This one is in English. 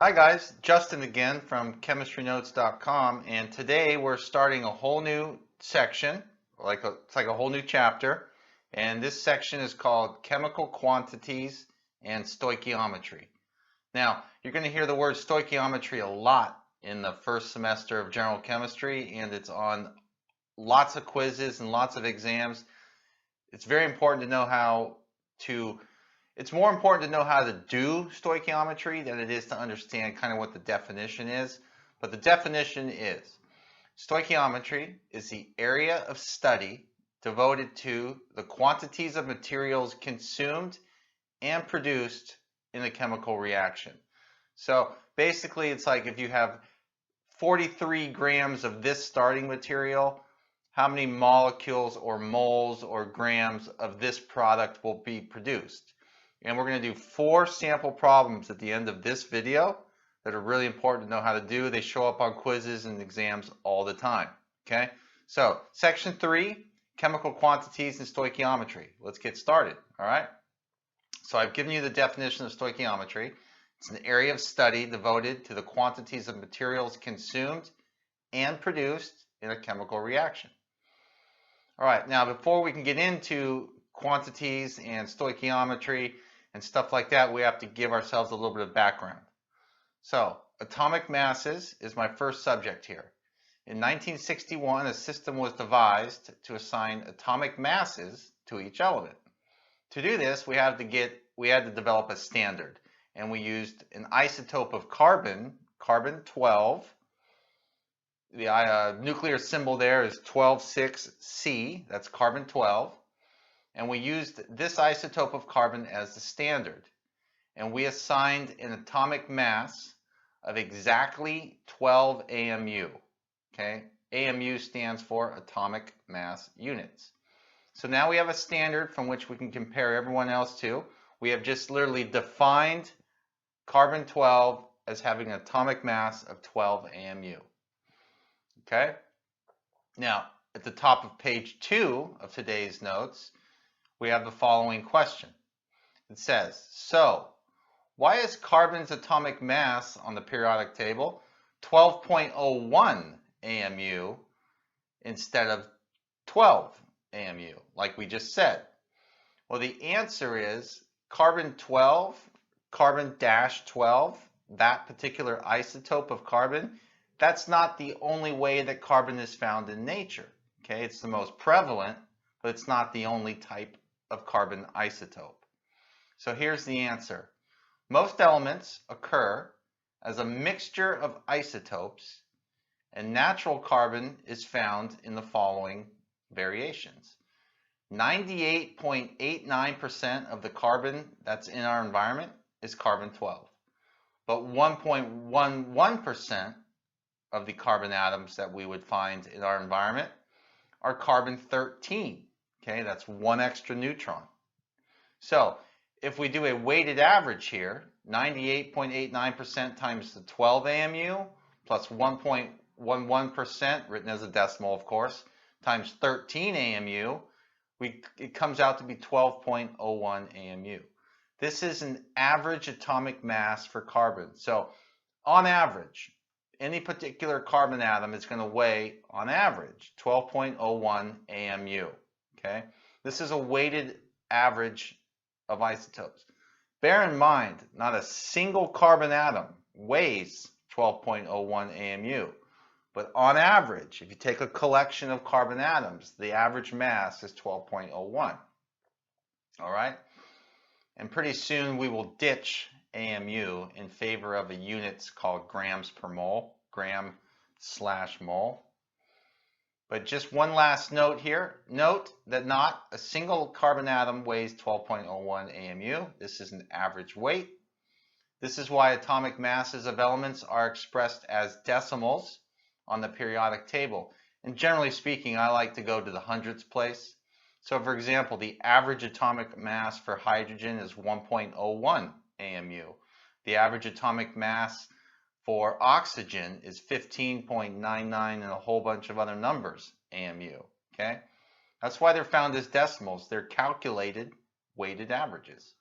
Hi guys, Justin again from chemistrynotes.com, and today we're starting a whole new section, it's like a whole new chapter, and this section is called Chemical Quantities and Stoichiometry. Now, you're going to hear the word stoichiometry a lot in the first semester of general chemistry, and it's on lots of quizzes and lots of exams. It's very important to know how to it's more important to know how to do stoichiometry than it is to understand kind of what the definition is. But the definition is stoichiometry is the area of study devoted to the quantities of materials consumed and produced in a chemical reaction. So basically, it's like if you have 43 grams of this starting material, how many molecules or moles or grams of this product will be produced. And we're going to do 4 sample problems at the end of this video that are really important to know how to do. They show up on quizzes and exams all the time. Okay, so section 3, chemical quantities and stoichiometry. Let's get started. All right, so I've given you the definition of stoichiometry. It's an area of study devoted to the quantities of materials consumed and produced in a chemical reaction. All right, now before we can get into quantities and stoichiometry and stuff like that, we have to give ourselves a little bit of background. So, atomic masses is my first subject here. In 1961, a system was devised to assign atomic masses to each element. To do this, we had to develop a standard, and we used an isotope of carbon, carbon 12. The nuclear symbol there is 12,6C, that's carbon 12. And we used this isotope of carbon as the standard. And we assigned an atomic mass of exactly 12 AMU. Okay, AMU stands for atomic mass units. So now we have a standard from which we can compare everyone else to. We have just literally defined carbon 12 as having an atomic mass of 12 AMU. Okay, now at the top of page 2 of today's notes, we have the following question. It says, so why is carbon's atomic mass on the periodic table 12.01 AMU instead of 12 AMU, like we just said? Well, the answer is carbon 12, carbon-12, that particular isotope of carbon, that's not the only way that carbon is found in nature. Okay, it's the most prevalent, but it's not the only type of carbon isotope. So here's the answer. Most elements occur as a mixture of isotopes, and natural carbon is found in the following variations. 98.89% of the carbon that's in our environment is carbon 12, but 1.11% of the carbon atoms that we would find in our environment are carbon 13. Okay, that's one extra neutron. So if we do a weighted average here, 98.89% times the 12 AMU plus 1.11%, written as a decimal of course, times 13 AMU, it comes out to be 12.01 AMU. This is an average atomic mass for carbon. So on average, any particular carbon atom is going to weigh, on average, 12.01 AMU. Okay? This is a weighted average of isotopes. Bear in mind, not a single carbon atom weighs 12.01 AMU. But on average, if you take a collection of carbon atoms, the average mass is 12.01. All right? And pretty soon we will ditch AMU in favor of a unit called grams per mole, gram/mole. But just one last note here. Note that not a single carbon atom weighs 12.01 AMU. This is an average weight. This is why atomic masses of elements are expressed as decimals on the periodic table. And generally speaking, I like to go to the hundredths place. So for example, the average atomic mass for hydrogen is 1.01 AMU. The average atomic mass for oxygen is 15.99 and a whole bunch of other numbers AMU. Okay, that's why they're found as decimals. They're calculated weighted averages.